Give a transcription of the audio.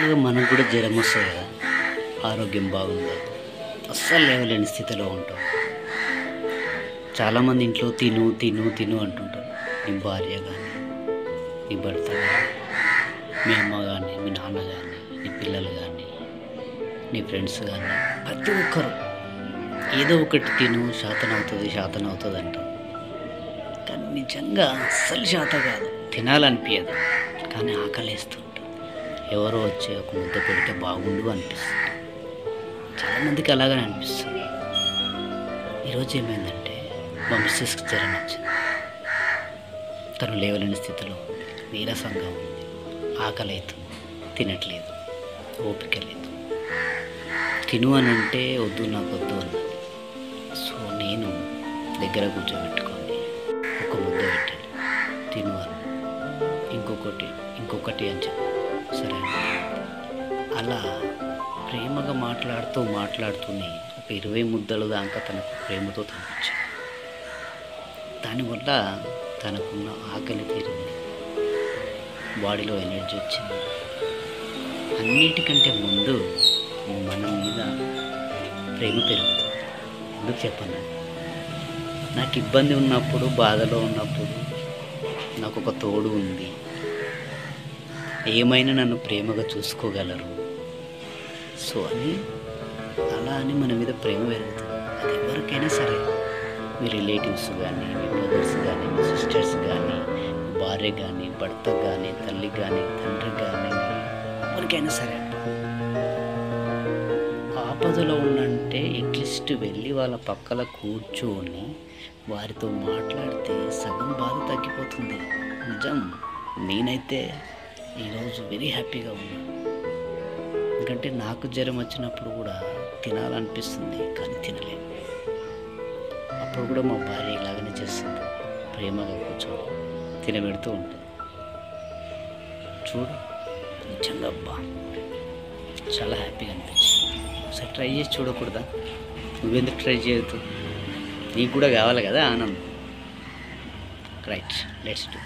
ఇక మనకు కూడా జ్వరం వస్తుంది కదా, ఆరోగ్యం బాగుండదు, అస్సలు లేవలేని స్థితిలో ఉంటాం. చాలామంది ఇంట్లో తిను తిను తిను అంటుంటారు. నీ భార్య కానీ, నీ భర్త కానీ, మీ అమ్మ కానీ, మీ నాన్న కానీ, నీ పిల్లలు కానీ, నీ ఫ్రెండ్స్ కానీ, ప్రతి ఒక్కరు ఏదో ఒకటి తిను, శాతం అవుతుంది అంటారు. కానీ నిజంగా అస్సలు శాతం కాదు, తినాలనిపించదు, కానీ ఆకలిస్తుంటుంది. ఎవరో వచ్చి ఒక ముద్ద పెడితే బాగుండు అనిపిస్తుంది. చాలామందికి అలాగనే అనిపిస్తుంది. ఈరోజు ఏమైందంటే మా మిస్సెస్కి జ్వరం వచ్చింది. తను లేవలేని స్థితిలో ఉంది, నీరసంగా ఉంది, ఆకలి అవుతుంది, తినట్లేదు, ఓపిక లేదు. తిను అని అంటే వద్దు, నాకు వద్దు అన్నది. సో నేను దగ్గర కూర్చోబెట్టుకొని ఒక ముద్ద పెట్టాను, తిను అని, ఇంకొకటి అని చెప్పి సరే అలా ప్రేమగా మాట్లాడుతూనే ఒక 20 ముద్దలు దాకా తనకు ప్రేమతో తినిపించాను. దానివల్ల తనకున్న ఆకలి తీరింది, బాడీలో ఎనర్జీ వచ్చింది. అన్నిటికంటే ముందు మన మీద ప్రేమ పెరుగుతుంది. ఎందుకు చెప్పను, నాకు ఇబ్బంది ఉన్నప్పుడు, బాధలో ఉన్నప్పుడు నాకు ఒక తోడు ఉంది, ఏమైనా నన్ను ప్రేమగా చూసుకోగలరు. సో అలా అని మన మీద ప్రేమ పెరుగుతుంది. అది ఎవరికైనా సరే, మీ రిలేటివ్స్ కానీ, మీ బ్రదర్స్ కానీ, మీ సిస్టర్స్ కానీ, భార్య కానీ, భర్త కానీ, తల్లి కానీ, తండ్రి కానీ, ఎవరికైనా సరే. ఆపదలో ఉన్నంటే అట్లీస్ట్ వెళ్ళి వాళ్ళ పక్కన కూర్చొని వారితో మాట్లాడితే సగం బాధ తగ్గిపోతుంది. నిజం, నేనైతే ఈరోజు వెరీ హ్యాపీగా ఉన్నాను. ఎందుకంటే నాకు జ్వరం వచ్చినప్పుడు కూడా తినాలనిపిస్తుంది, కానీ తినలేను. అప్పుడు కూడా మా భార్య ఇలాగనే చేస్తుంది, ప్రేమగా కూర్చొని తినబెడుతూ ఉంటుంది. చూడు, నిజంగా అబ్బా చాలా హ్యాపీగా అనిపించింది. ఒకసారి ట్రై చేసి చూడకూడదా? నువ్వెందుకు ట్రై చేయొద్దు? నీకు కూడా కావాలి కదా ఆనందం. Right, let's do.